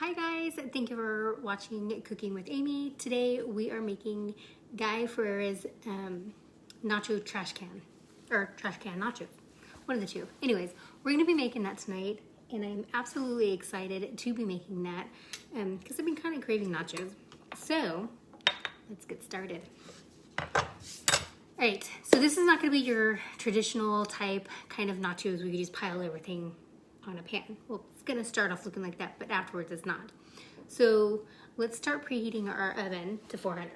Hi guys, thank you for watching Cooking with Amy. Today we are making Guy Fieri's nacho trash can, or trash can nachos, one of the two. Anyways, we're gonna be making that tonight and I'm absolutely excited to be making that because I've been kind of craving nachos. So let's get started. All right, so this is not gonna be your traditional type kind of nachos where you just pile everything on a pan. Well, it's gonna start off looking like that, but afterwards it's not. So let's start preheating our oven to 400.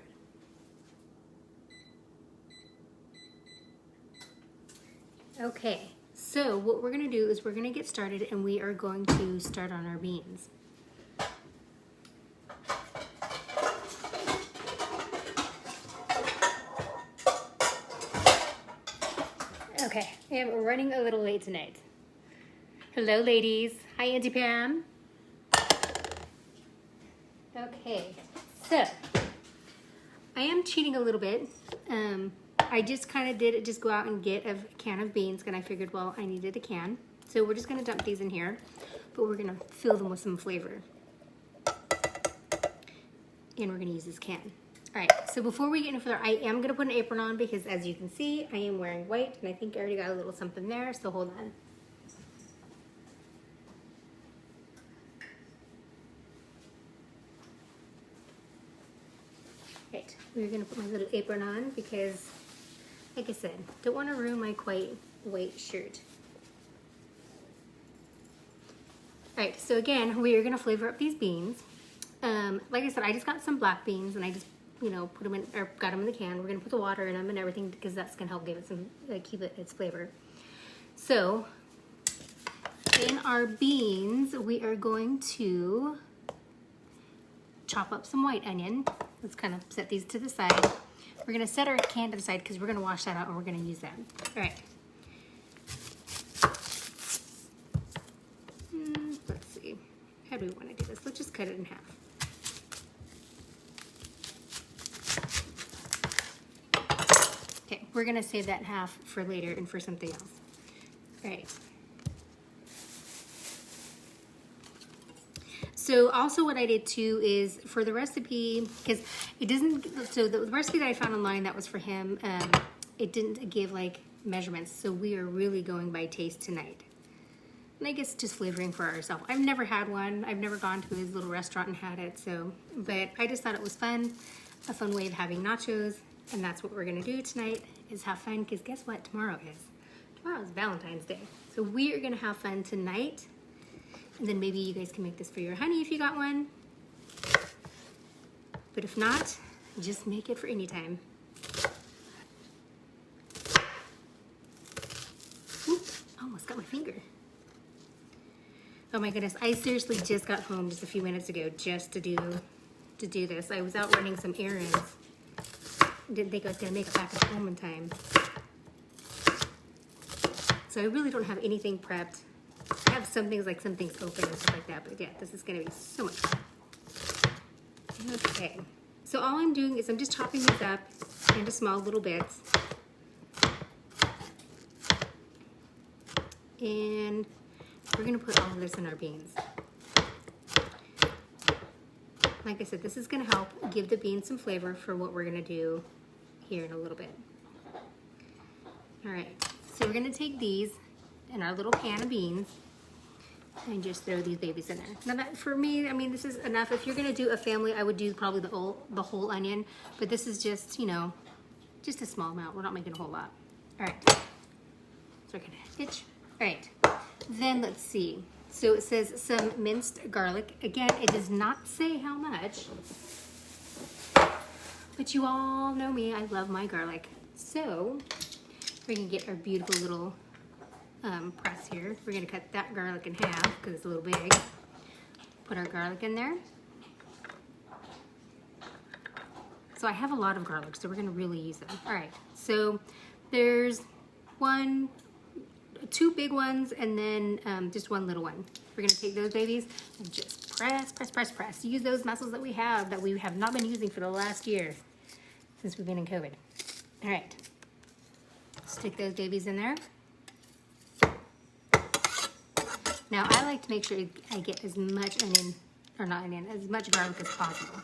Okay, so what we're gonna do is we're gonna get started and we are going to start on our beans. Okay, I am running a little late tonight. Hello ladies. Hi Auntie Pam. Okay, so I am cheating a little bit. I just kind of did just go out and get a can of beans and I figured, well, I needed a can. So we're just gonna dump these in here, but we're gonna fill them with some flavor. And we're gonna use this can. All right, so before we get any further, I am gonna put an apron on because as you can see, I am wearing white and I think I already got a little something there, so hold on. Right, we're gonna put my little apron on because, like I said, don't want to ruin my quite white shirt. All right, so again, we are gonna flavor up these beans. Like I said, I just got some black beans and I just, put them in, or got them in the can. We're gonna put the water in them and everything because that's gonna help give it some, keep it its flavor. So, in our beans, we are going to chop up some white onion. Let's kind of set these to the side. We're gonna set our can to the side because we're gonna wash that out and we're gonna use that. All right. Let's see, how do we wanna do this? Let's just cut it in half. Okay, we're gonna save that half for later and for something else. All right. So also what I did too is for the recipe, because it doesn't, so the recipe that I found online that was for him, it didn't give like measurements. So we are really going by taste tonight. And I guess just flavoring for ourselves. I've never had one. I've never gone to his little restaurant and had it. So, but I just thought it was fun, a fun way of having nachos. And that's what we're gonna do tonight is have fun. Because guess what tomorrow is? Tomorrow is Valentine's Day. So we are gonna have fun tonight. And then maybe you guys can make this for your honey if you got one. But if not, just make it for any time. Oop, almost got my finger. Oh my goodness, I seriously just got home just a few minutes ago just to do this. I was out running some errands. Didn't think I was gonna make it back at home in time. So I really don't have anything prepped. I have some things like some things open and stuff like that, but yeah, this is gonna be so much fun. Okay, so all I'm doing is I'm just chopping these up into small little bits. And we're gonna put all of this in our beans. Like I said, this is gonna help give the beans some flavor for what we're gonna do here in a little bit. All right, so we're gonna take these in our little pan of beans and just throw these babies in there. Now that, for me, I mean, this is enough. If you're gonna do a family, I would do probably the whole onion, but this is just, just a small amount. We're not making a whole lot. All right, so we're gonna itch. All right, then let's see. So it says some minced garlic. Again, it does not say how much, but you all know me, I love my garlic. So we're gonna get our beautiful little press here. We're gonna cut that garlic in half because it's a little big. Put our garlic in there. So I have a lot of garlic, so we're gonna really use them. All right, so there's two big ones and then just one little one. We're gonna take those babies and just press, press, press, press. Use those muscles that we have not been using for the last year since we've been in COVID. All right, stick those babies in there. Now I like to make sure I get as much onion or not onion, as much garlic as possible.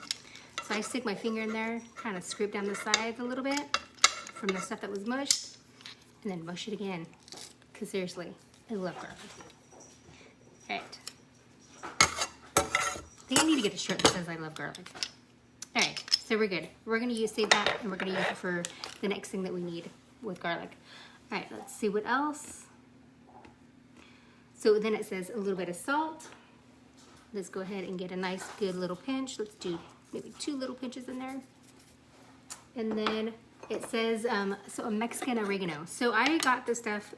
So I stick my finger in there, kind of scrape down the sides a little bit from the stuff that was mushed, and then mush it again. Because seriously, I love garlic. All right. I think I need to get a shirt that says I love garlic. All right, so we're good. We're gonna save that, and we're gonna use it for the next thing that we need with garlic. All right, let's see what else. So then it says a little bit of salt. Let's go ahead and get a nice, good little pinch. Let's do maybe 2 little pinches in there. And then it says, so a Mexican oregano. So I got this stuff,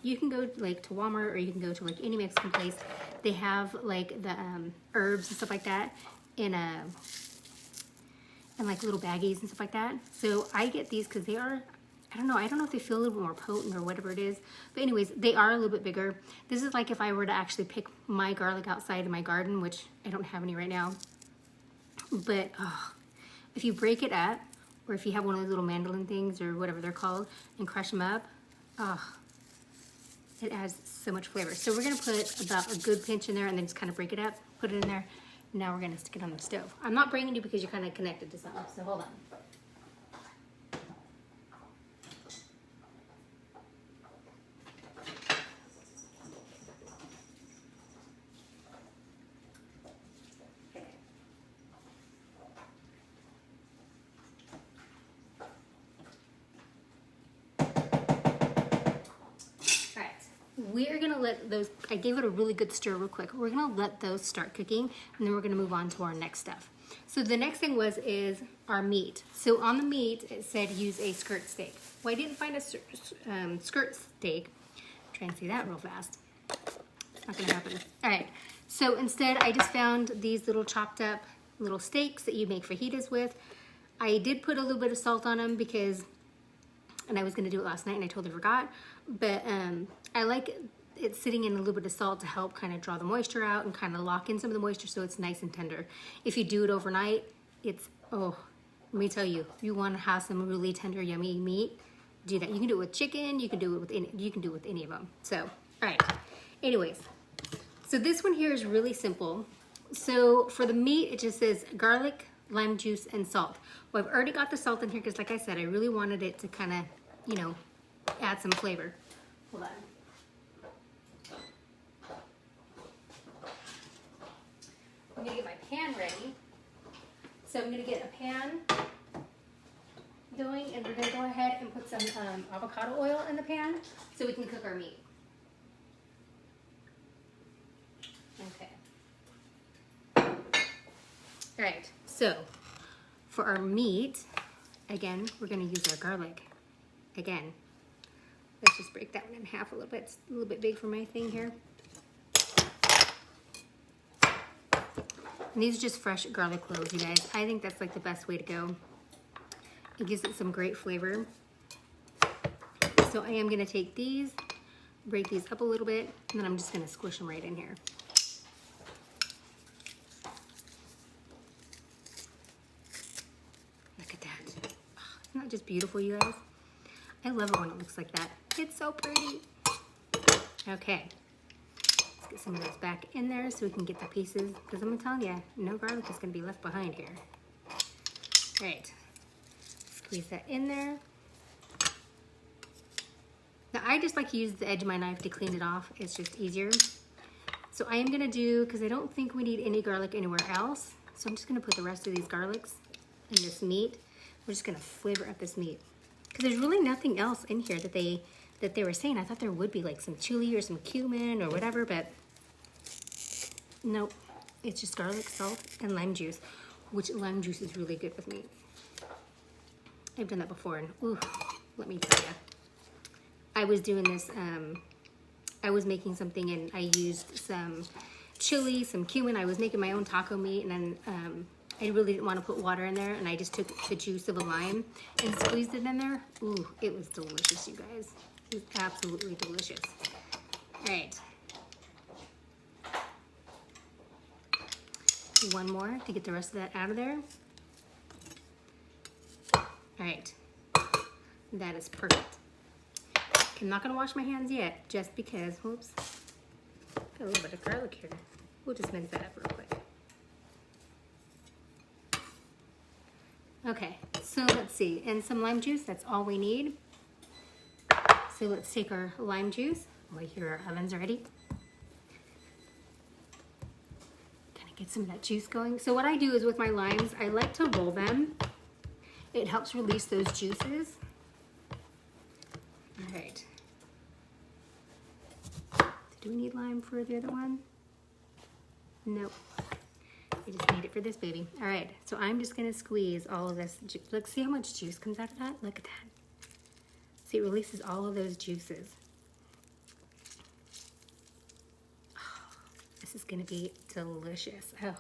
you can go like to Walmart or you can go to like any Mexican place. They have like the herbs and stuff like that in like little baggies and stuff like that. So I get these because they are, I don't know if they feel a little bit more potent or whatever it is. But anyways, they are a little bit bigger. This is like if I were to actually pick my garlic outside in my garden, which I don't have any right now. But if you break it up, or if you have one of those little mandolin things or whatever they're called, and crush them up, it adds so much flavor. So we're gonna put about a good pinch in there and then just kind of break it up, put it in there. Now we're gonna stick it on the stove. I'm not bringing you because you're kind of connected to something, so hold on. We're gonna let those, I gave it a really good stir real quick. We're gonna let those start cooking, and then we're gonna move on to our next stuff. So the next thing is our meat. So on the meat, it said use a skirt steak. Well, I didn't find a skirt steak. I'm trying to say that real fast. It's not gonna happen. All right, so instead I just found these little chopped up little steaks that you make fajitas with. I did put a little bit of salt on them because, and I was gonna do it last night and I totally forgot, but I like it sitting in a little bit of salt to help kind of draw the moisture out and kind of lock in some of the moisture so it's nice and tender. If you do it overnight, it's, oh, let me tell you, if you want to have some really tender, yummy meat, do that. You can do it with chicken, you can do it with any of them. So, all right. Anyways, so this one here is really simple. So for the meat, it just says garlic, lime juice, and salt. Well, I've already got the salt in here because like I said, I really wanted it to kind of, you know, add some flavor. Hold on. I'm gonna get my pan ready. So I'm gonna get a pan going, and we're gonna go ahead and put some avocado oil in the pan so we can cook our meat. Okay. All right, so for our meat, again, we're gonna use our garlic. Again, let's just break that one in half a little bit. It's a little bit big for my thing here. And these are just fresh garlic cloves, you guys. I think that's like the best way to go. It gives it some great flavor. So I am gonna take these, break these up a little bit, and then I'm just gonna squish them right in here. Look at that. Oh, isn't that just beautiful, you guys? I love it when it looks like that. It's so pretty. Okay. Get some of those back in there so we can get the pieces, because I'm telling you, no garlic is going to be left behind here. All right, squeeze that in there. Now I just like to use the edge of my knife to clean it off. It's just easier. So I am going to do, because I don't think we need any garlic anywhere else, so I'm just going to put the rest of these garlics in this meat. We're just going to flavor up this meat, because there's really nothing else in here that they were saying. I thought there would be like some chili or some cumin or whatever, but nope, it's just garlic, salt, and lime juice, which lime juice is really good with meat. I've done that before, and ooh, let me tell you. I was doing this, I was making something, and I used some chili, some cumin. I was making my own taco meat, and then I really didn't want to put water in there, and I just took the juice of a lime and squeezed it in there. Ooh, it was delicious, you guys. It was absolutely delicious. All right. One more to get the rest of that out of there. All right, that is perfect. I'm not gonna wash my hands yet, just because, whoops, got a little bit of garlic here. We'll just mince that up real quick. Okay, so let's see, and some lime juice, that's all we need. So let's take our lime juice. Oh, I hear our oven's ready. Kind of get some of that juice going. So what I do is with my limes, I like to roll them. It helps release those juices. All right. Do we need lime for the other one? Nope. We just need it for this baby. All right, so I'm just gonna squeeze all of this. Look, see how much juice comes out of that? Look at that. See, it releases all of those juices. Oh, this is gonna be delicious. Oh.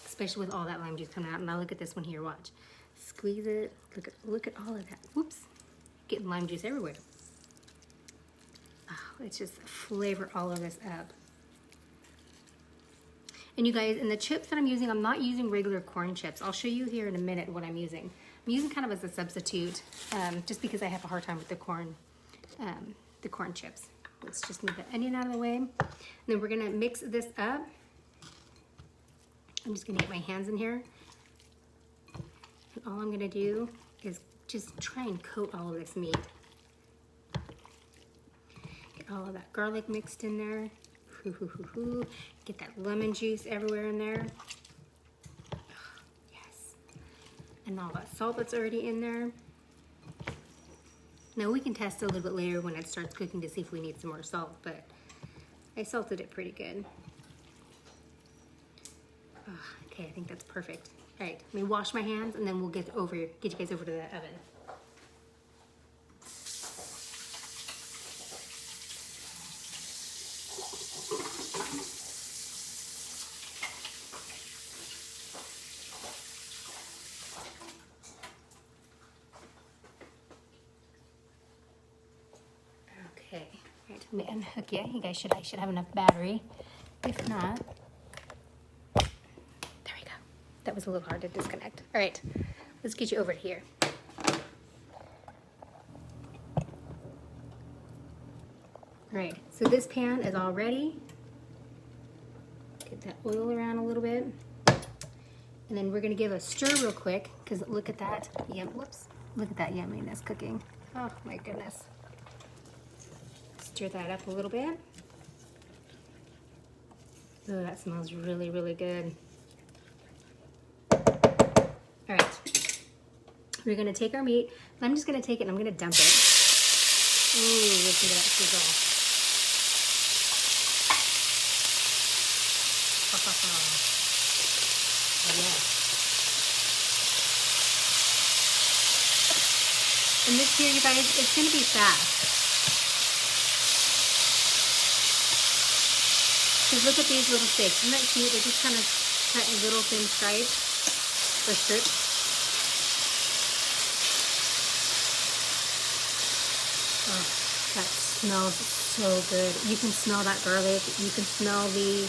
Especially with all that lime juice coming out. Now look at this one here, watch. Squeeze it, look at all of that. Whoops, getting lime juice everywhere. Oh, it's just flavor all of this up. And you guys, in the chips that I'm using, I'm not using regular corn chips. I'll show you here in a minute what I'm using. I'm using kind of as a substitute, just because I have a hard time with the corn chips. Let's just move the onion out of the way. And then we're gonna mix this up. I'm just gonna get my hands in here. And all I'm gonna do is just try and coat all of this meat. Get all of that garlic mixed in there. Get that lemon juice everywhere in there. Yes. And all that salt that's already in there. Now we can test a little bit later when it starts cooking to see if we need some more salt, but I salted it pretty good. Oh, okay, I think that's perfect. All right, let me wash my hands and then we'll get you guys over to the oven. Okay, all right, let me unhook you. You guys I should have enough battery. If not, there we go. That was a little hard to disconnect. All right, let's get you over here. All right, so this pan is all ready. Get that oil around a little bit. And then we're gonna give a stir real quick, because look at that, whoops. Look at that yumminess cooking. Oh my goodness. Stir that up a little bit. Oh, that smells really, really good. All right, we're gonna take our meat. I'm just gonna take it and I'm gonna dump it. Ooh, listen to that sizzle. Oh, yes. And this here, you guys, it's gonna be fast. Because look at these little steaks. Isn't that cute? They're just kind of cut in little thin stripes or strips. Oh, that smells so good. You can smell that garlic. You can smell the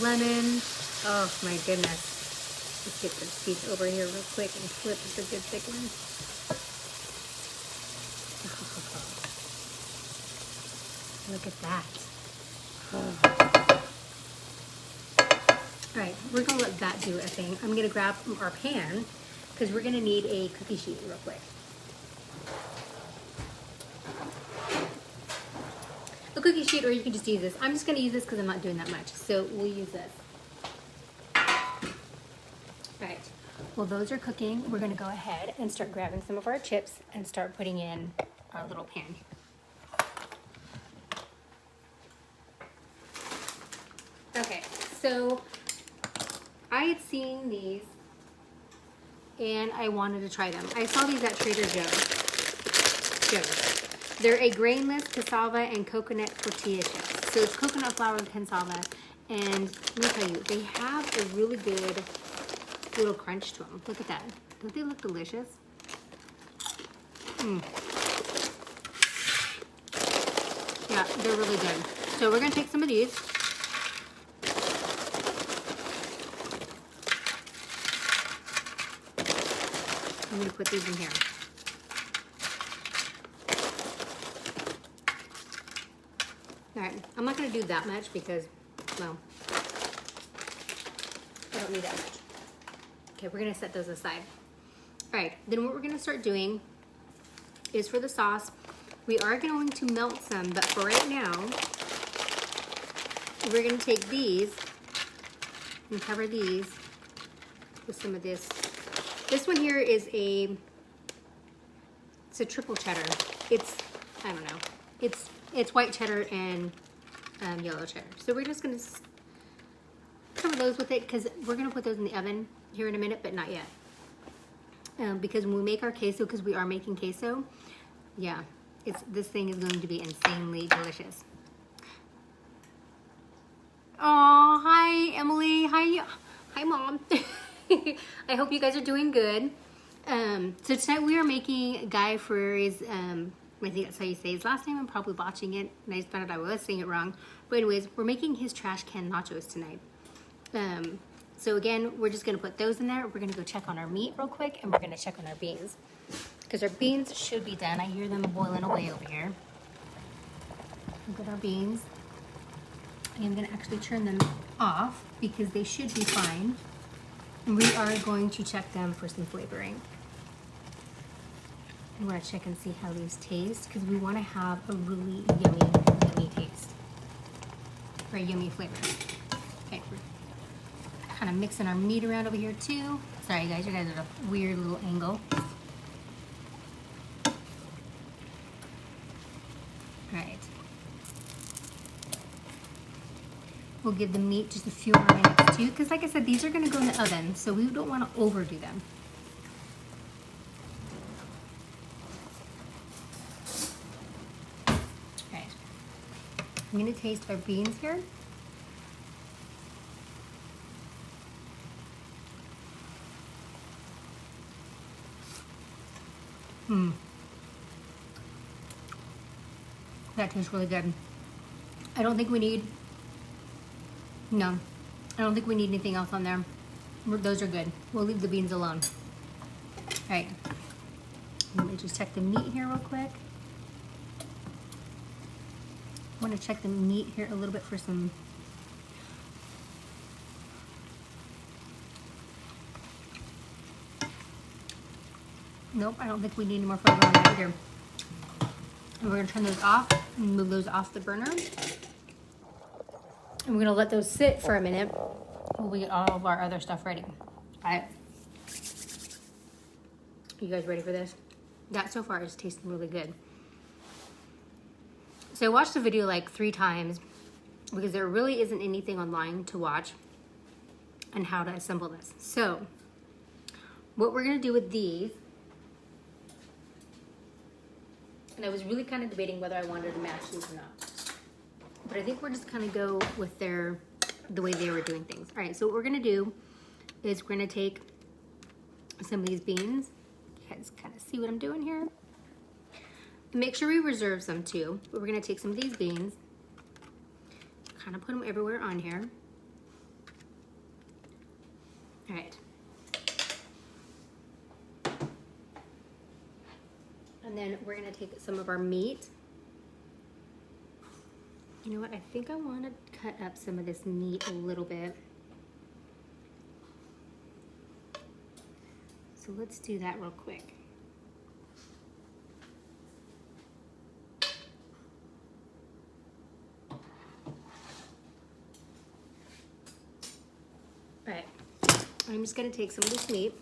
lemon. Oh my goodness. Let's get this piece over here real quick and flip. It's a good thick one. Oh, look at that. Oh. All right, we're gonna let that do a thing. I'm gonna grab our pan because we're gonna need a cookie sheet real quick. A cookie sheet, or you can just use this. I'm just gonna use this because I'm not doing that much, so we'll use this. All right, while those are cooking, we're gonna go ahead and start grabbing some of our chips and start putting in our little pan. Okay, so I had seen these and I wanted to try them. I saw these at Trader Joe's. They're a grainless cassava and coconut tortilla chips. So it's coconut flour and cassava. And let me tell you, they have a really good little crunch to them. Look at that. Don't they look delicious? Yeah, they're really good. So we're gonna take some of these. I'm gonna put these in here. All right, I'm not gonna do that much because, well, I don't need that much. Okay, we're gonna set those aside. All right, then what we're gonna start doing is for the sauce, we are going to melt some, but for right now, we're gonna take these and cover these with some of this. This one here is it's a triple cheddar. It's, I don't know, it's white cheddar and yellow cheddar. So we're just gonna cover those with it because we're gonna put those in the oven here in a minute, but not yet. Because when we make our queso, because we are making queso, yeah, this thing is going to be insanely delicious. Oh, hi Emily, hi Mom. I hope you guys are doing good. So tonight we are making Guy Fieri's, I think that's how you say his last name. I'm probably botching it, and I just found out I was saying it wrong. But anyways, we're making his trash can nachos tonight. So again, we're just gonna put those in there. We're gonna go check on our meat real quick, and we're gonna check on our beans. Because our beans should be done. I hear them boiling away over here. Look at our beans. I'm gonna actually turn them off because they should be fine. And we are going to check them for some flavoring. I want to check and see how these taste because we want to have a really yummy taste. Or a yummy flavor. Okay, we're kind of mixing our meat around over here too. Sorry guys, you guys are at a weird little angle. Alright. We'll give the meat just a few more minutes too, because like I said, these are going to go in the oven, so we don't want to overdo them. Alright. I'm going to taste our beans here. That tastes really good. I don't think we need anything else on there. Those are good. We'll leave the beans alone. All right. Let me just check the meat here real quick. I want to check the meat here a little bit for some. Nope, I don't think we need any more flavor on that either. And we're gonna turn those off and move those off the burner. And we're gonna let those sit for a minute while we get all of our other stuff ready. All right. You guys ready for this? That so far is tasting really good. So I watched the video like 3 times because there really isn't anything online to watch on how to assemble this. So what we're gonna do with these, and I was really kind of debating whether I wanted to mash these or not. But I think we're just gonna go with the way they were doing things. All right, so what we're gonna do is we're gonna take some of these beans. You guys kind of see what I'm doing here? And make sure we reserve some too. But we're gonna take some of these beans, kind of put them everywhere on here. All right. And then we're gonna take some of our meat. You know what, I think I wanna cut up some of this meat a little bit. So let's do that real quick. All right, I'm just gonna take some of this meat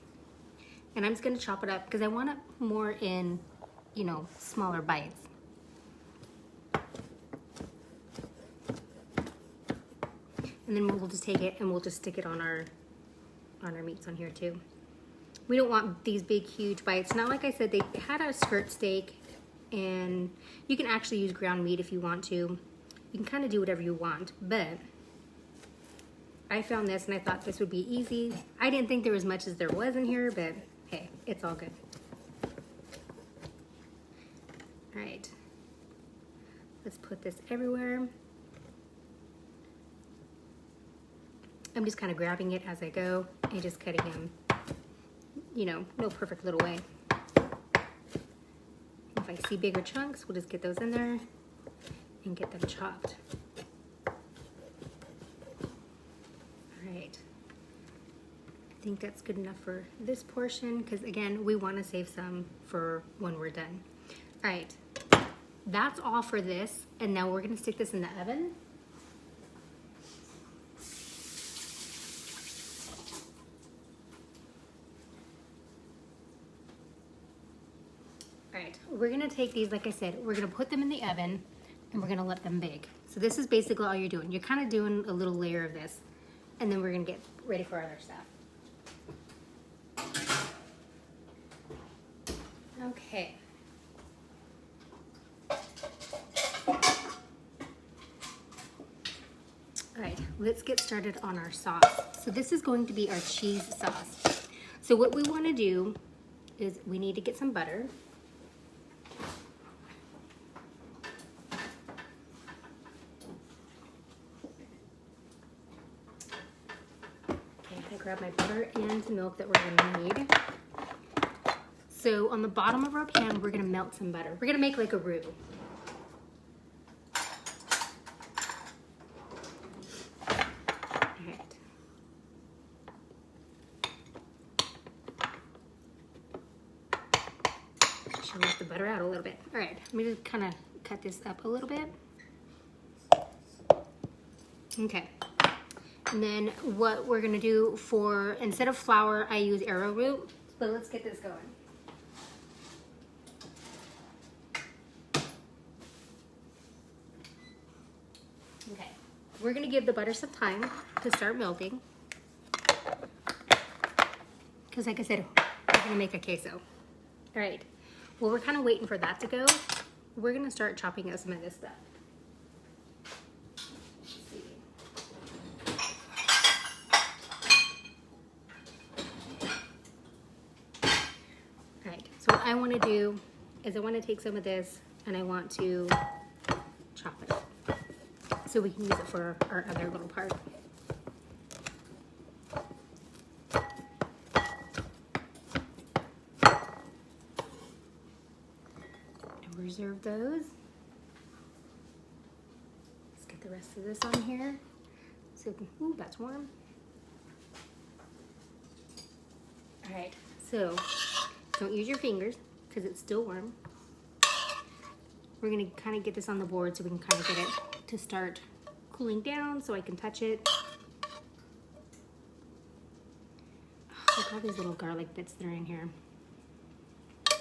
and I'm just gonna chop it up because I want it more in, you know, smaller bites. And then we'll just take it and we'll just stick it on our meats on here too. We don't want these big, huge bites. Now, like I said, they had a skirt steak, and you can actually use ground meat if you want to. You can kind of do whatever you want, but I found this and I thought this would be easy. I didn't think there was much as there was in here, but hey, it's all good. All right, let's put this everywhere. I'm just kind of grabbing it as I go and just cutting them, you know, no perfect little way. If I see bigger chunks, we'll just get those in there and get them chopped. All right. think that's good enough for this portion because again, we want to save some for when we're done. All right, that's all for this. And now we're gonna stick this in the oven. All right, we're gonna take these, like I said, we're gonna put them in the oven and we're gonna let them bake. So this is basically all you're doing. You're kind of doing a little layer of this and then we're gonna get ready for our other stuff. Okay. All right, let's get started on our sauce. So this is going to be our cheese sauce. So what we want to do is we need to get some butter. Okay, I grab my butter and milk that we're going to need. So on the bottom of our pan, we're gonna melt some butter. We're gonna make like a roux. All right. Should let the butter out a little bit. All right, let me just kind of cut this up a little bit. Okay. And then what we're gonna do for, instead of flour, I use arrowroot, but let's get this going. Okay, we're gonna give the butter some time to start melting. Because like I said, we're gonna make a queso. All right, well, we're kind of waiting for that to go. We're gonna start chopping up some of this stuff. Let's see. All right, so what I wanna do is I wanna take some of this and I want to chop it so we can use it for our other little part. And reserve those. Let's get the rest of this on here. So, ooh, that's warm. All right, so don't use your fingers because it's still warm. We're gonna kind of get this on the board so we can kind of get it to start cooling down so I can touch it. Oh, look at all these little garlic bits that are in here. I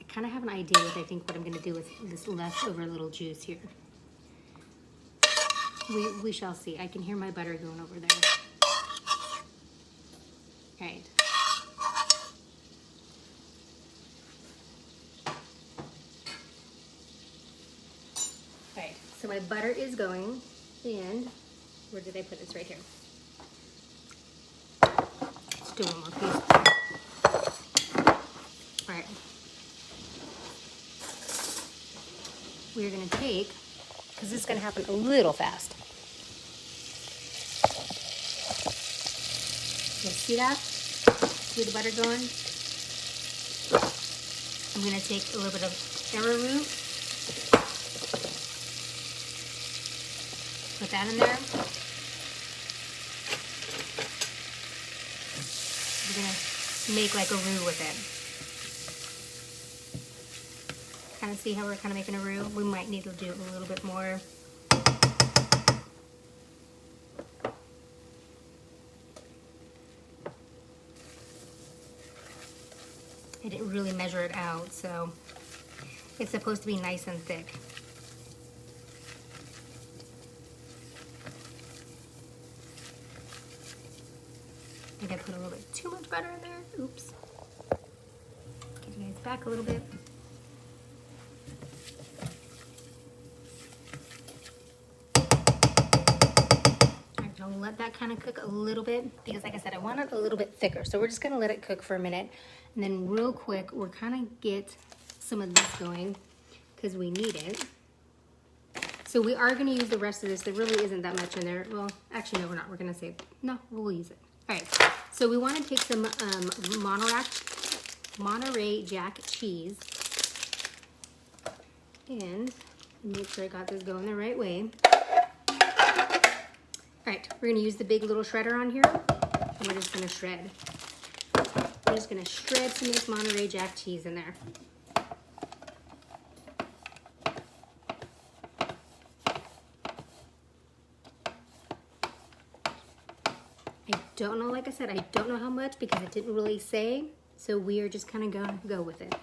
kind of have an idea what I think what I'm gonna do with this leftover little juice here. We shall see. I can hear my butter going over there. All right. So my butter is going, and where did I put this? Right here. Let's do one more piece. All right. We're gonna take, because this is gonna happen a little fast. You see that? See the butter going? I'm gonna take a little bit of arrowroot. Put that in there. We're gonna make like a roux with it. Kind of see how we're kind of making a roux? We might need to do a little bit more. I didn't really measure it out, so it's supposed to be nice and thick. I think I put a little bit too much butter in there. Oops. Get you guys back a little bit. Alright, I'll let that kind of cook a little bit because like I said, I want it a little bit thicker. So we're just gonna let it cook for a minute. And then real quick, we're kind of get some of this going because we need it. So we are gonna use the rest of this. There really isn't that much in there. Well, actually, no, we're not. We're gonna save, no, we'll use it. All right, so we want to take some Monterey Jack cheese and make sure I got this going the right way. All right, we're going to use the big little shredder on here. we're just gonna shred. We're just gonna shred some of this Monterey Jack cheese in there. I don't know, like I said, I don't know how much because it didn't really say, so we are just kind of gonna go with it.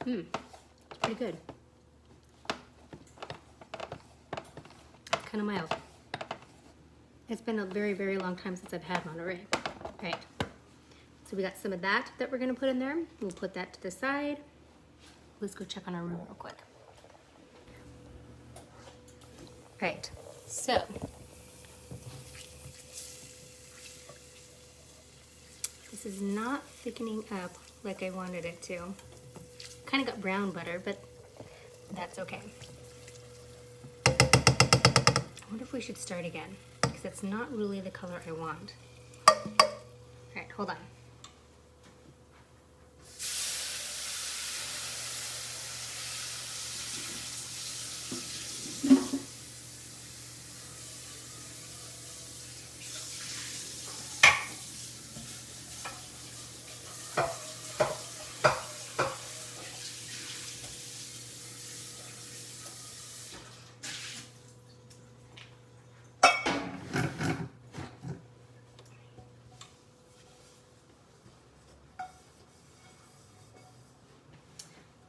It's pretty good. Kind of mild. It's been a very, very long time since I've had Monterey. Right. So we got some of that we're gonna put in there. We'll put that to the side. Let's go check on our roux real quick. Right. So this is not thickening up like I wanted it to. Kind of got brown butter, but that's okay. I wonder if we should start again, because it's not really the color I want. All right, hold on.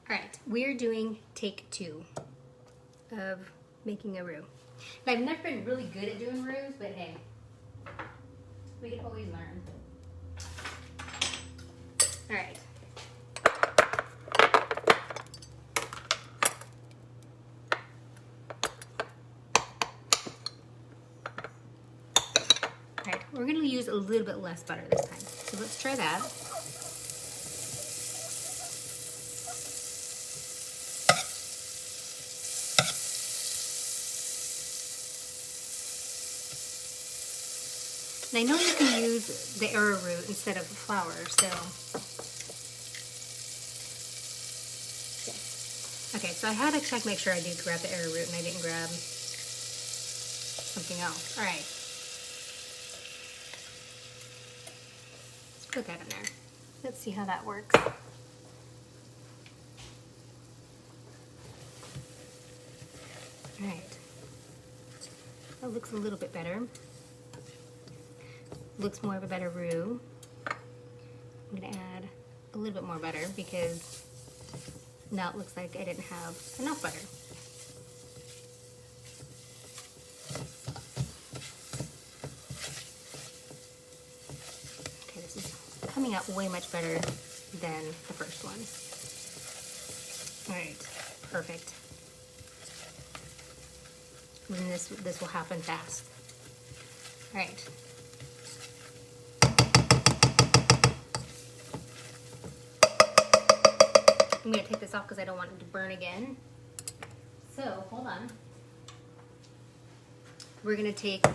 All right, we're doing take 2 of making a roux. And I've never been really good at doing roux, but hey, we can always learn. All right. All right, we're gonna use a little bit less butter this time. So let's try that. And I know you can use the arrowroot instead of the flour, so. Okay, so I had to check, make sure I did grab the arrowroot and I didn't grab something else. All right. Let's put that in there. Let's see how that works. All right. That looks a little bit better. Looks more of a better roux. I'm gonna add a little bit more butter because now it looks like I didn't have enough butter. Okay, this is coming out way much better than the first one. All right, perfect. And this will happen fast. All right. I'm gonna take this off because I don't want it to burn again. So, hold on. We're gonna take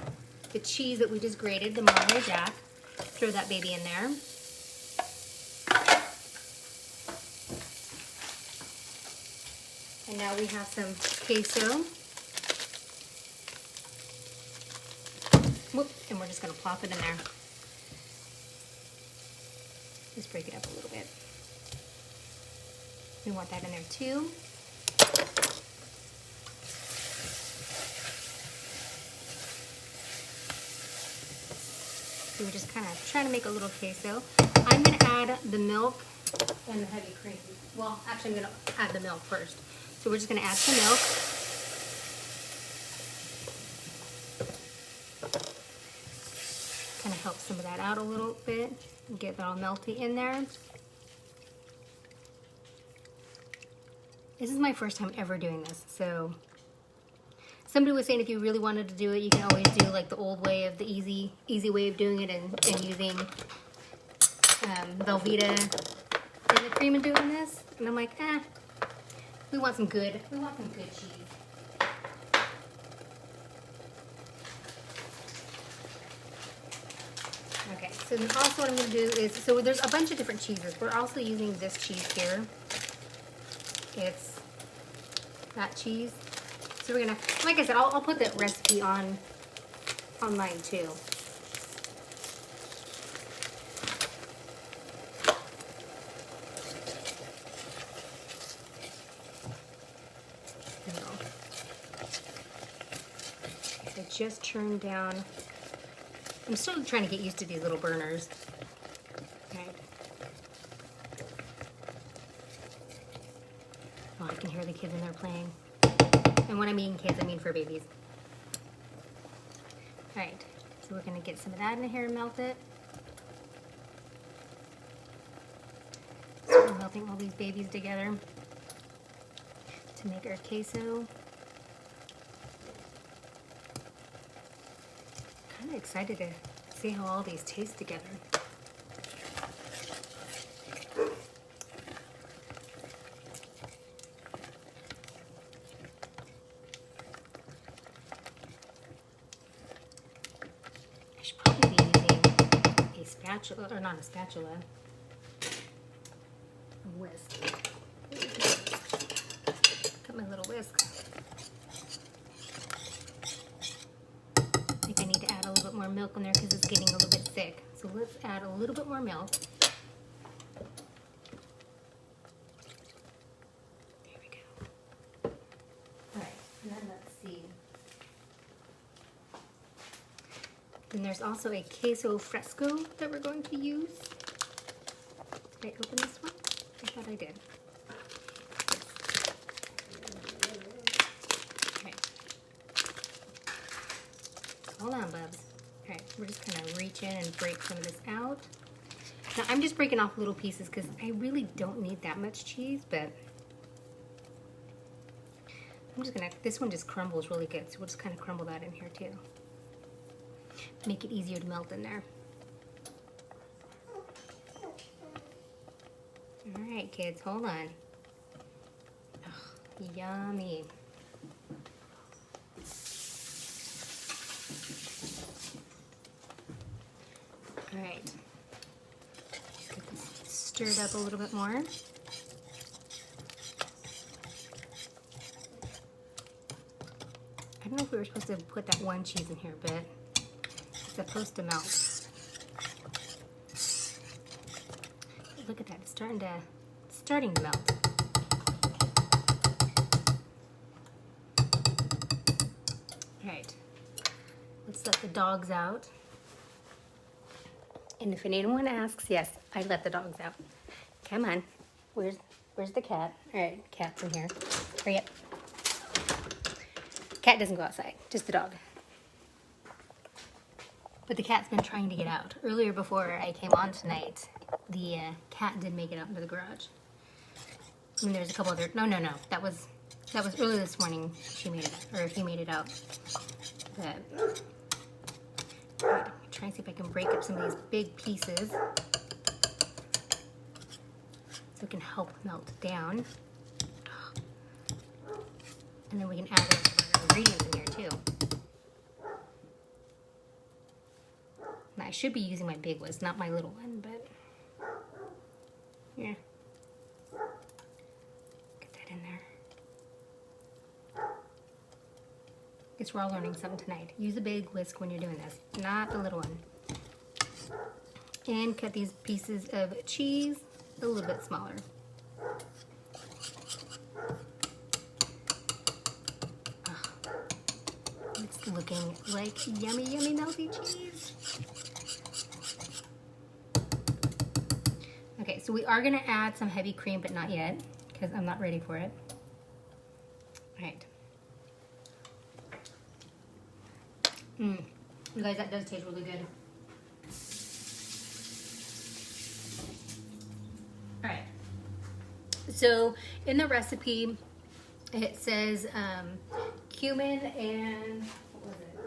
the cheese that we just grated, the Monterey Jack, throw that baby in there. And now we have some queso. Whoop, and we're just gonna plop it in there. Just break it up a little bit. We want that in there too. So we're just kind of trying to make a little queso. I'm going to add the milk and the heavy cream. Well, actually I'm going to add the milk first. So we're just going to add some milk. Kind of help some of that out a little bit. Get it all melty in there. This is my first time ever doing this, so somebody was saying if you really wanted to do it, you can always do like the old way of the easy way of doing it and using Velveeta and the cream and doing this. And I'm like, we want some good cheese. Okay, so then also what I'm gonna do is, so there's a bunch of different cheeses. We're also using this cheese here. It's that cheese. So we're gonna, like I said, I'll put that recipe online too. I just turned down. I'm still trying to get used to these little burners. Right. Oh, I can hear the kids in there playing. And when I mean kids, I mean for babies. Alright, so we're going to get some of that in here and melt it. So we're melting all these babies together to make our queso. Kind of excited to see how all these taste together. I should probably be using a spatula, or not a spatula, a whisk. Got my little whisk. I think I need to add a little bit more milk in there because it's getting a little bit thick. So let's add a little bit more milk. There we go. Alright, and then let's see. Then there's also a queso fresco that we're going to use. Did I open this one? I thought I did. Hold on, bubs. Alright, we're just going to reach in and break some of this out. Now, I'm just breaking off little pieces because I really don't need that much cheese, but I'm just going to, this one just crumbles really good, so we'll just kind of crumble that in here too. Make it easier to melt in there. Alright, kids, hold on. Oh, yummy. Alright, get this stirred up a little bit more. I don't know if we were supposed to put that one cheese in here, but it's supposed to melt. Look at that, it's starting to melt. Alright, let's let the dogs out. And if anyone asks, yes, I let the dogs out. Come on. Where's the cat? All right, cat's in here. Hurry up. Cat doesn't go outside, just the dog. But the cat's been trying to get out. Earlier before I came on tonight, the cat did make it out into the garage. I mean, there's a couple other, no. That was early this morning she made it, or he made it out. But, right, try and see if I can break up some of these big pieces so it can help melt down. And then we can add our ingredients in here too. Now I should be using my big whisk, not my little one, but yeah. Get that in there. Guess we're all learning something tonight. Use a big whisk when you're doing this, not the little one. And cut these pieces of cheese a little bit smaller. Oh, it's looking like yummy, yummy melty cheese. Okay, so we are gonna add some heavy cream, but not yet, because I'm not ready for it. All right. You guys, that does taste really good. Alright, so in the recipe it says cumin and, what was it?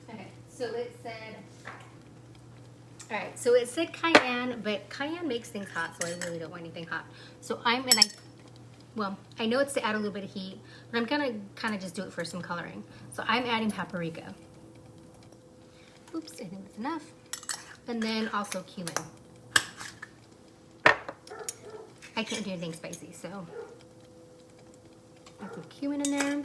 Okay, so it said, alright, so it said cayenne, but cayenne makes things hot, so I really don't want anything hot. So well, I know it's to add a little bit of heat, but I'm gonna kind of just do it for some coloring. So I'm adding paprika. Oops, I think that's enough. And then also cumin. I can't do anything spicy, so add some cumin in there.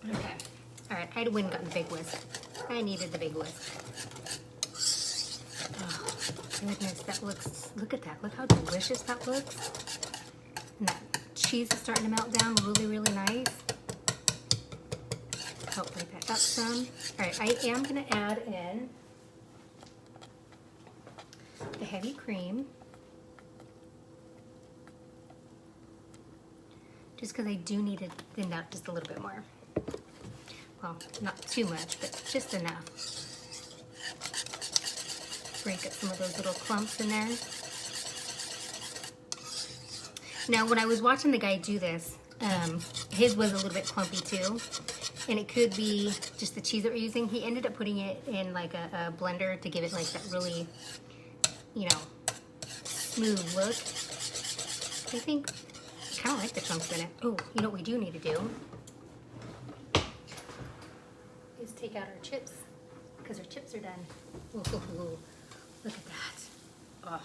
Okay. All right, I went and got the big whisk. I needed the big whisk. Oh, goodness, that looks, look at that. Look how delicious that looks. And that cheese is starting to melt down really, really nice. Help break that up some. All right, I am gonna add in the heavy cream. Just because I do need to thin out just a little bit more. Well, not too much, but just enough. Break up some of those little clumps in there. Now, when I was watching the guy do this, his was a little bit clumpy too. And it could be just the cheese that we're using. He ended up putting it in like a blender to give it like that really, you know, smooth look. I think I kind of like the chunks in it. Oh, you know what we do need to do? Is take out our chips, because our chips are done. Ooh, look at that. Oh.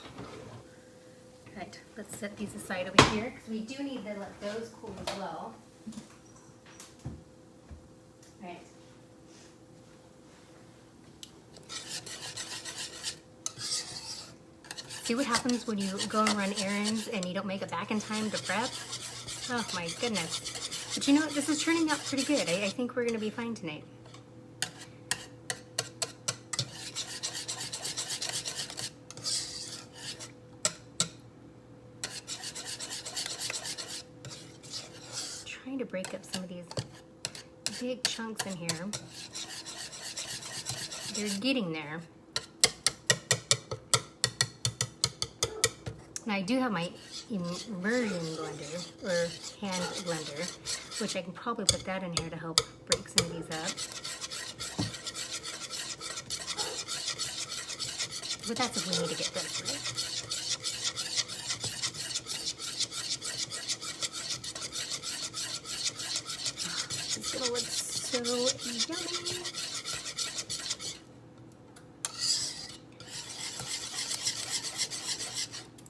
Right, let's set these aside over here, because we do need to let those cool as well. Right. See what happens when you go and run errands and you don't make it back in time to prep? Oh my goodness. But you know what? This is turning out pretty good. I think we're going to be fine tonight. Trying to break up some of these big chunks in here. They're getting there. Now I do have my immersion blender, or hand blender, which I can probably put that in here to help break some of these up. But that's if we need to get desperate. It's gonna look so yummy.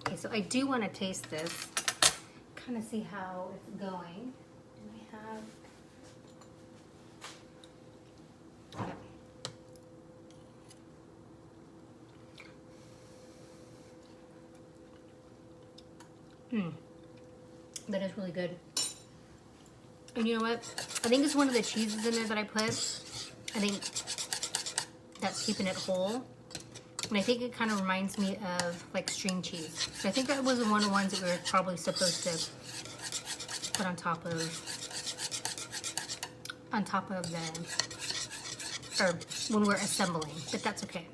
Okay, so I do want to taste this, kind of see how it's going. Do I have? Okay. That is really good. And you know what? I think it's one of the cheeses in there that I put. I think that's keeping it whole. And I think it kind of reminds me of like string cheese. So I think that was one of the ones that we were probably supposed to put on top of the, or when we're assembling, but that's okay.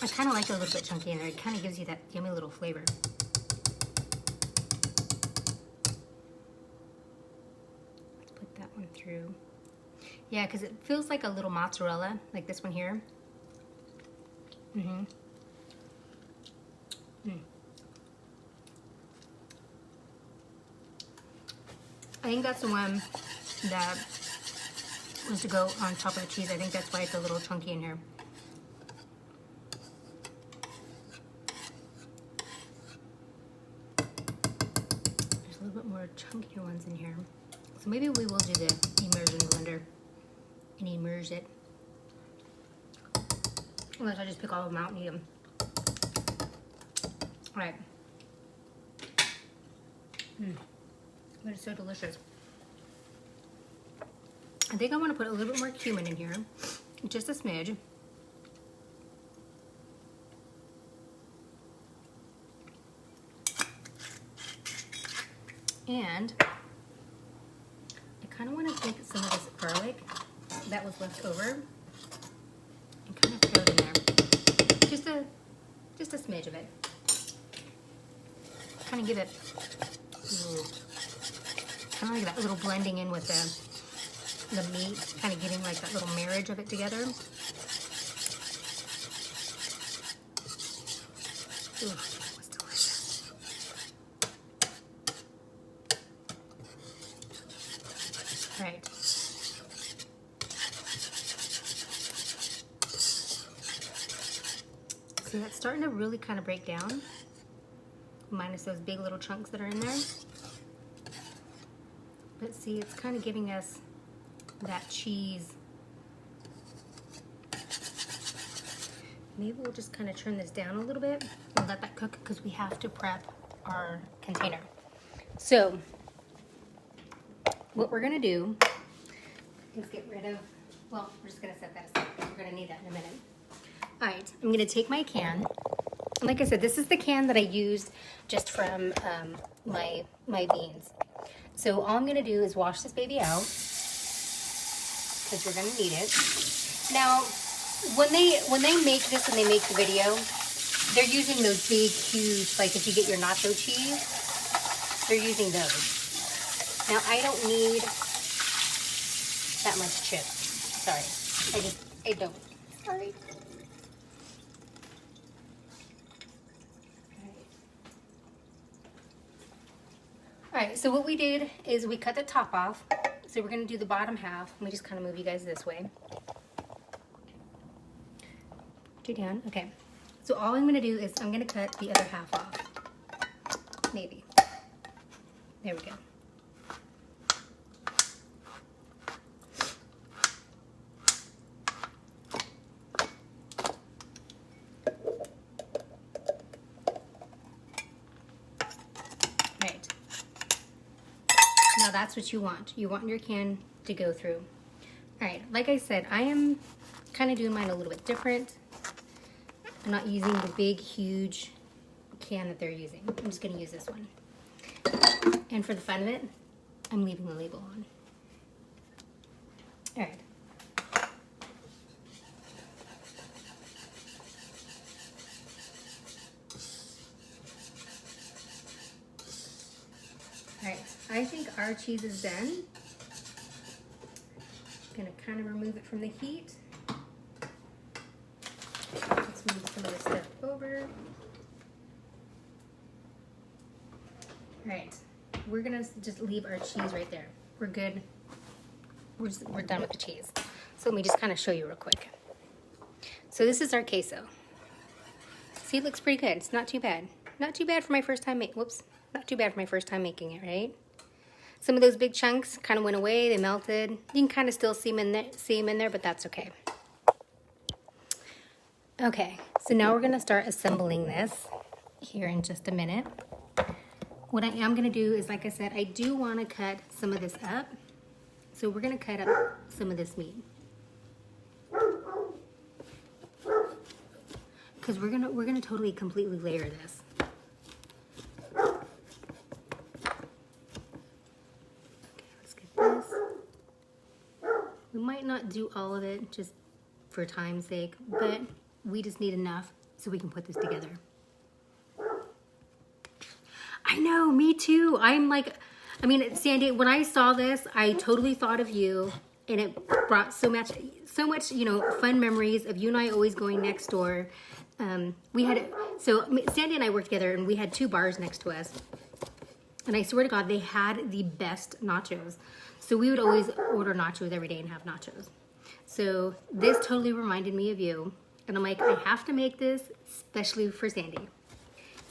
I kind of like it a little bit chunky in there. It kind of gives you that yummy little flavor. Let's put that one through. Yeah, because it feels like a little mozzarella, like this one here. I think that's the one that was to go on top of the cheese. I think that's why it's a little chunky in here. There's a little bit more chunkier ones in here. So maybe we will do the immersion blender and immerse it. Unless I just pick all of them out and eat them. Alright. But it's so delicious. I think I want to put a little bit more cumin in here. Just a smidge. And I kind of want to take some of this garlic that was left over and kind of throw it in there. Just a smidge of it. Kind of give it kind of like that little blending in with the meat, kind of getting like that little marriage of it together. Ooh, that was delicious. All right. So that's starting to really kind of break down, minus those big little chunks that are in there. But see, it's kind of giving us that cheese. Maybe we'll just kind of turn this down a little bit and let that cook because we have to prep our container. So what we're gonna do is get rid of, well, we're just gonna set that aside because we're gonna need that in a minute. All right, I'm gonna take my can. And like I said, this is the can that I used just from my beans. So all I'm gonna do is wash this baby out because we're gonna need it. Now, when they make this and they make the video, they're using those big, huge, like if you get your nacho cheese, they're using those. Now, I don't need that much chip. Sorry, I don't. Sorry. All right, so what we did is we cut the top off. So we're gonna do the bottom half. Let me just kind of move you guys this way. Put you down, okay. So all I'm gonna do is I'm gonna cut the other half off. Maybe. There we go. Now that's what you want. You want your can to go through. All right, like I said, I am kind of doing mine a little bit different. I'm not using the big, huge can that they're using. I'm just gonna use this one. And for the fun of it, I'm leaving the label on. All right. All right, I think our cheese is done. I'm gonna kind of remove it from the heat. Let's move some of this stuff over. All right, we're gonna just leave our cheese right there. We're good. We're done with the cheese. So let me just kind of show you real quick. So this is our queso. See, it looks pretty good. It's not too bad. Not too bad for my first time not too bad for my first time making it, right? Some of those big chunks kind of went away, they melted. You can kind of still see them in there, but that's okay. Okay, so now we're gonna start assembling this here in just a minute. What I am gonna do is, like I said, I do wanna cut some of this up. So we're gonna cut up some of this meat. Because we're gonna totally completely layer this. We might not do all of it just for time's sake, but we just need enough so we can put this together. I know, me too. I'm like, I mean, Sandy, when I saw this, I totally thought of you, and it brought so much, you know, fun memories of you and I always going next door. So Sandy and I worked together, and we had 2 bars next to us. And I swear to God, they had the best nachos. So we would always order nachos every day and have nachos. So this totally reminded me of you. And I'm like, I have to make this, especially for Sandy.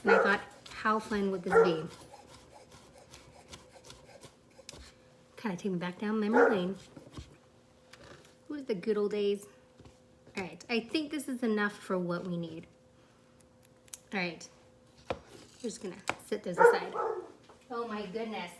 And I thought, how fun would this be? Kind of take me back down memory lane. What was the good old days? All right, I think this is enough for what we need. All right, we're just gonna set those aside. Oh my goodness.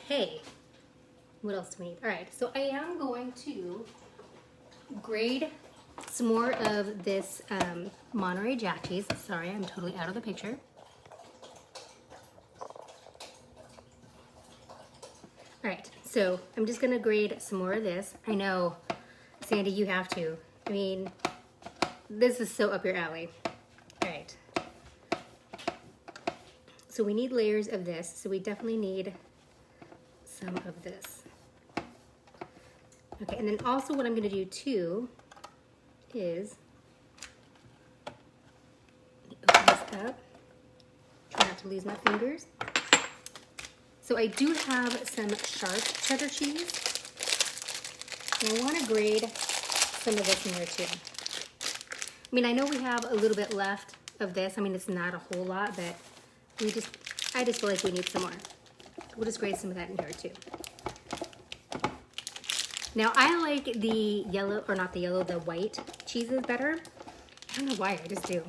Okay, what else do we need? All right, so I am going to grate some more of this Monterey Jack cheese. Sorry, I'm totally out of the picture. All right, so I'm just gonna grate some more of this. I know, Sandy, you have to. I mean, this is so up your alley. So we need layers of this. So we definitely need some of this. Okay, and then also what I'm gonna do too is open this up. Try not to lose my fingers. So I do have some sharp cheddar cheese. And I wanna grate some of this in there too. I mean, I know we have a little bit left of this. I mean, it's not a whole lot, but I just feel like we need some more. We'll just grate some of that in here too. Now, I like the yellow, or not the yellow, the white cheeses better. I don't know why, I just do.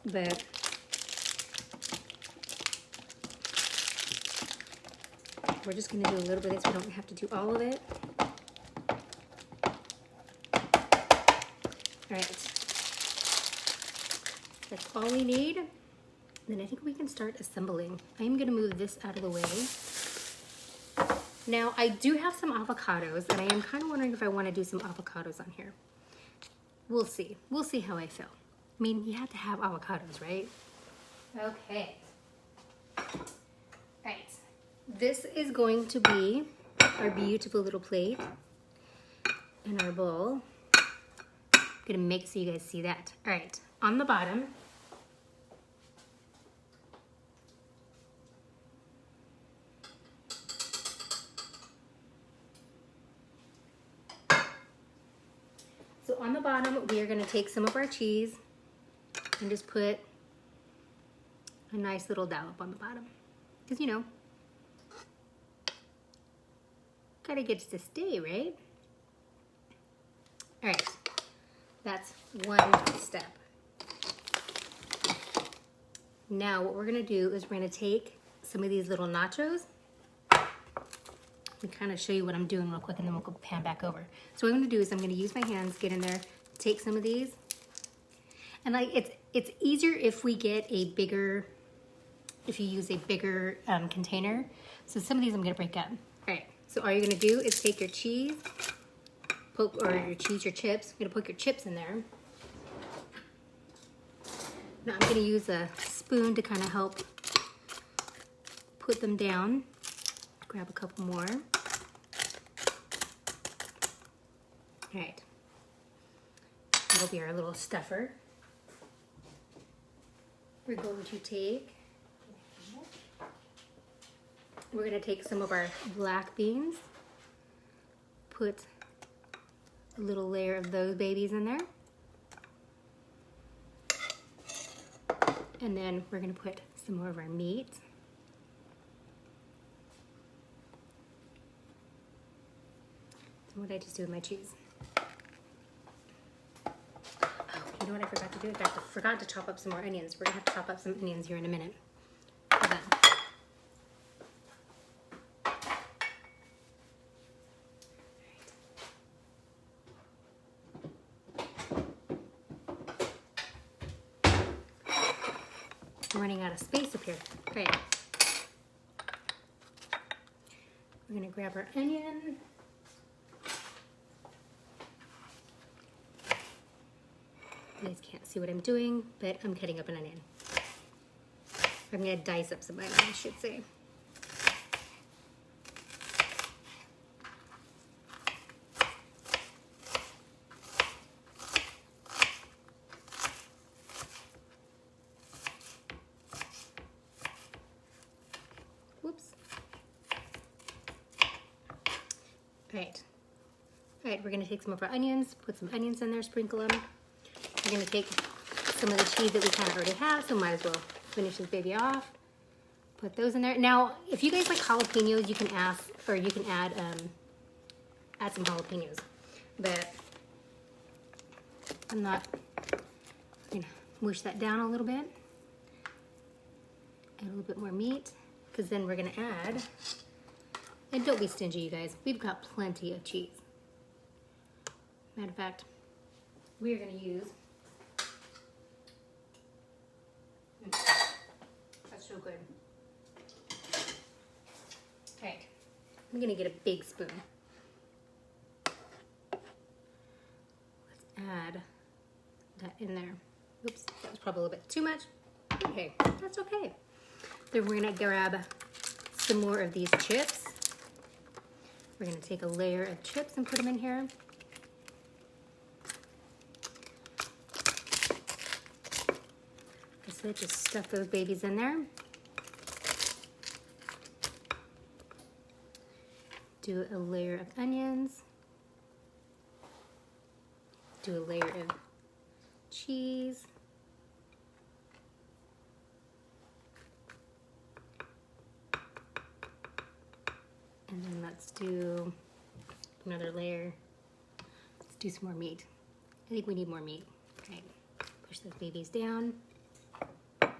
But we're just gonna do a little bit of this. We don't have to do all of it. All right, that's all we need. Then I think we can start assembling. I'm gonna move this out of the way. Now, I do have some avocados, and I am kind of wondering if I want to do some avocados on here. We'll see. We'll see how I feel. I mean, you have to have avocados, right? Okay. All right. This is going to be our beautiful little plate and our bowl. I'm gonna make it so you guys see that. All right. On the bottom, we are going to take some of our cheese and just put a nice little dollop on the bottom. Because, you know, gotta get it to stay, right? All right, that's one step. Now what we're going to do is we're going to take some of these little nachos and kind of show you what I'm doing real quick, and then we'll go pan back over. So what I'm going to do is I'm going to use my hands, get in there, take some of these, and like it's easier if we get a bigger, if you use a bigger container. So some of these I'm going to break up. All right. So all you're going to do is take your cheese, your chips. You're going to poke your chips in there. Now I'm going to use a spoon to kind of help put them down. Grab a couple more. All right. That'll be our little stuffer. We're going to take some of our black beans, put a little layer of those babies in there. And then we're going to put some more of our meat. So what did I just do with my cheese? You know what I forgot to do? I forgot to chop up some more onions. We're gonna have to chop up some onions here in a minute. Hold on. I'm running out of space up here. Great. We're gonna grab our onion. You guys can't see what I'm doing, but I'm cutting up an onion. I'm gonna dice up some onion, I should say. Whoops. All right, we're gonna take some of our onions, put some onions in there, sprinkle them. We're gonna take some of the cheese that we kind of already have, so might as well finish this baby off. Put those in there. Now, if you guys like jalapenos, you can add some jalapenos. But I'm not. I'm gonna mush that down a little bit. Add a little bit more meat, because then we're gonna add. And don't be stingy, you guys. We've got plenty of cheese. Matter of fact, we are gonna use. That's so good. Okay, I'm gonna get a big spoon. Let's add that in there. Oops, that was probably a little bit too much. Okay, that's okay. Then we're gonna grab some more of these chips. We're gonna take a layer of chips and put them in here. So just stuff those babies in there. Do a layer of onions. Do a layer of cheese. And then let's do another layer. Let's do some more meat. I think we need more meat. Okay, push those babies down. Let's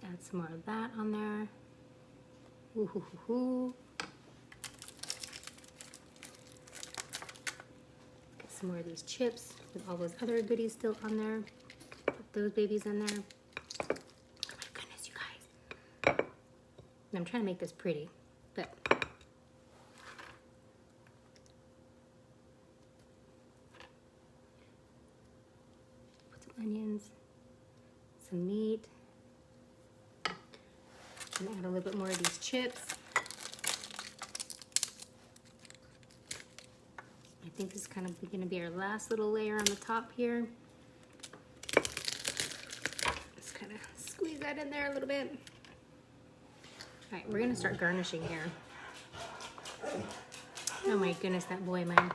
add some more of that on there. Ooh, hoo, hoo, hoo. Get some more of these chips with all those other goodies still on there. Put those babies in there. I'm trying to make this pretty, but put some onions, some meat, and add a little bit more of these chips. I think this is kind of going to be our last little layer on the top here. Just kind of squeeze that in there a little bit. All right, we're gonna start garnishing here. Oh my goodness, that boy, man.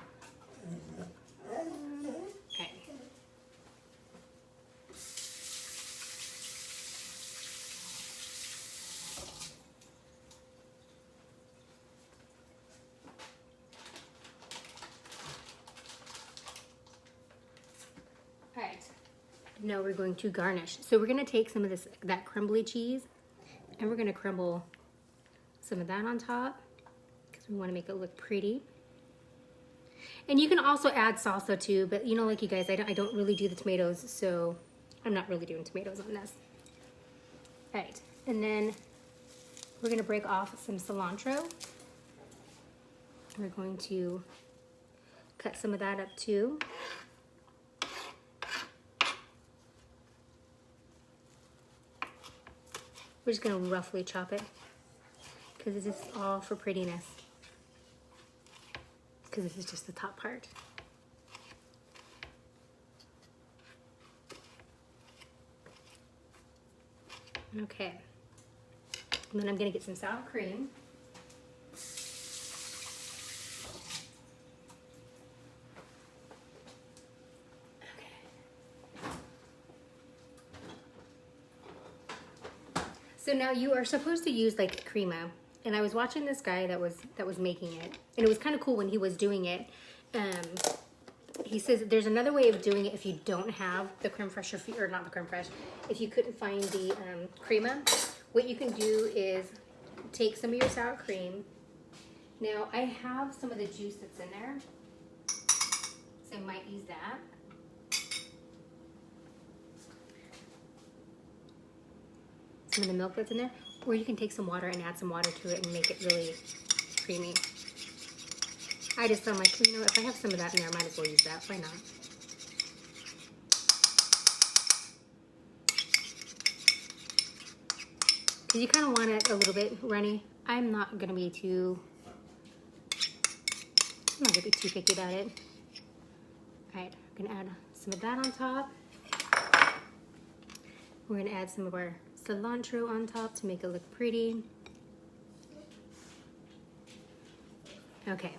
Okay. All right, now we're going to garnish. So we're gonna take some of that crumbly cheese and we're gonna crumble some of that on top because we want to make it look pretty. And you can also add salsa too, but you know, like you guys, I don't really do the tomatoes, so I'm not really doing tomatoes on this. All right, and then we're gonna break off some cilantro. We're going to cut some of that up too. We're just gonna roughly chop it because this is all for prettiness. Because this is just the top part. Okay. And then I'm gonna get some sour cream. So now you are supposed to use like crema, and I was watching this guy that was making it, and it was kind of cool when he was doing it. He says there's another way of doing it if you don't have the creme fraiche, or not the creme fraiche. If you couldn't find the crema, what you can do is take some of your sour cream. Now I have some of the juice that's in there, so I might use that. Some of the milk that's in there, or you can take some water and add some water to it and make it really creamy. I just thought, like, you know, if I have some of that in there, I might as well use that. Why not? Because you kind of want it a little bit runny. I'm not going to be too picky about it. All right, I'm going to add some of that on top. We're going to add some of our cilantro on top to make it look pretty. Okay,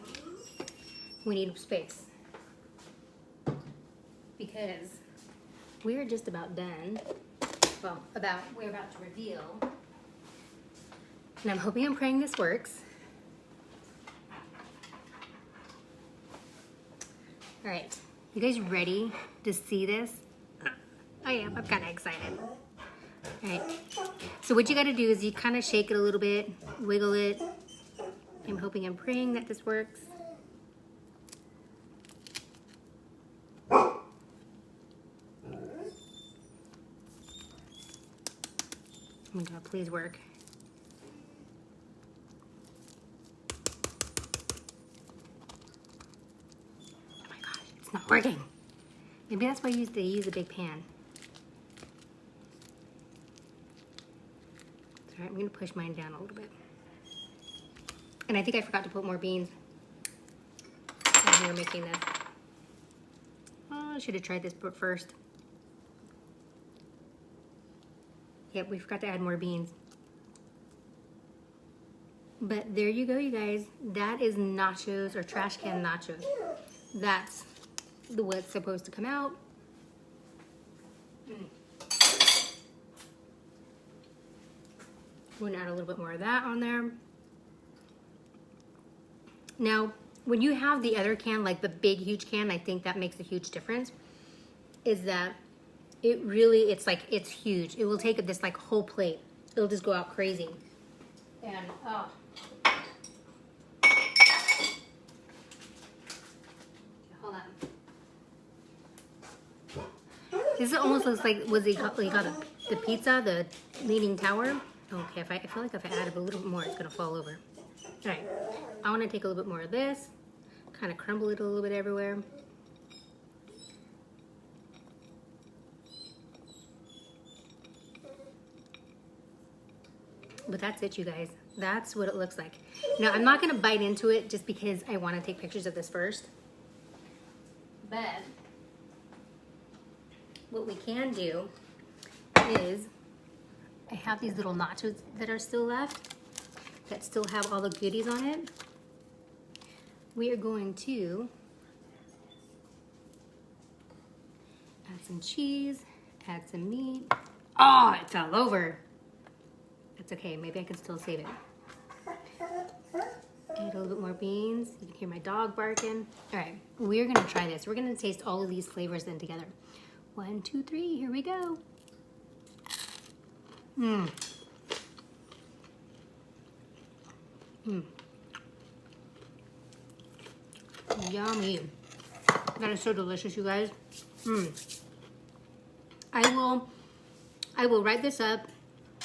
we need space because we're just about done. Well, we're about to reveal, and I'm hoping and praying this works. All right, you guys ready to see this? I am. I'm kind of excited. All right, so what you got to do is you kind of shake it a little bit, wiggle it. I'm hoping and praying that this works. Oh my God, please work. Oh my gosh, it's not working. Maybe that's why they use a big pan. All right, I'm gonna push mine down a little bit. And I think I forgot to put more beans when we were making this. Oh, I should have tried this first. Yep, we forgot to add more beans. But there you go, you guys. That is nachos or trash can nachos. That's the way it's supposed to come out. We're gonna add a little bit more of that on there. Now, when you have the other can, like the big, huge can, I think that makes a huge difference, is that it really, it's huge. It will take up this like whole plate. It'll just go out crazy. And, oh. Hold on. This almost looks like, was it called the pizza, the Leaning Tower? Okay, I feel like if I add a little bit more, it's gonna fall over. All right, I wanna take a little bit more of this, kind of crumble it a little bit everywhere. But that's it, you guys. That's what it looks like. Now, I'm not gonna bite into it just because I wanna take pictures of this first. But what we can do is, I have these little nachos that are still left, that still have all the goodies on it. We are going to add some cheese, add some meat. Oh, it fell over. That's okay, maybe I can still save it. Add a little bit more beans. You can hear my dog barking. All right, we're gonna try this. We're gonna taste all of these flavors then together. 1, 2, 3, here we go. Mmm. Mmm. Yummy. That is so delicious, you guys. Mmm. I will write this up,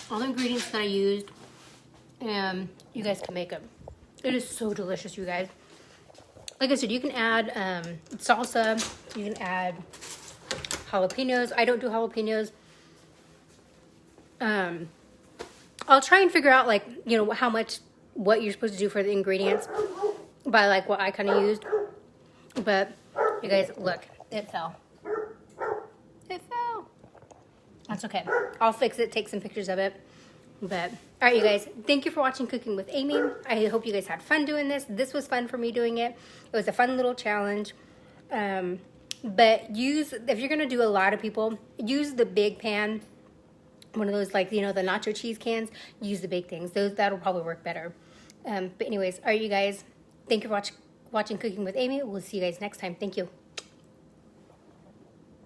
all the ingredients that I used, and you guys can make them. It is so delicious, you guys. Like I said, you can add salsa, you can add jalapenos. I don't do jalapenos. I'll try and figure out, like, you know, what you're supposed to do for the ingredients by like what I kind of used. But you guys, look, it fell. It fell. That's okay. I'll fix it, take some pictures of it. But all right, you guys, thank you for watching Cooking with Amy. I hope you guys had fun doing this. This was fun for me doing it. It was a fun little challenge. But if you're gonna do a lot of people, use the big pan. One of those, like, you know, the nacho cheese cans. Use the big things. That'll probably work better. But anyways, all right, you guys. Thank you for watching Cooking with Amy. We'll see you guys next time. Thank you.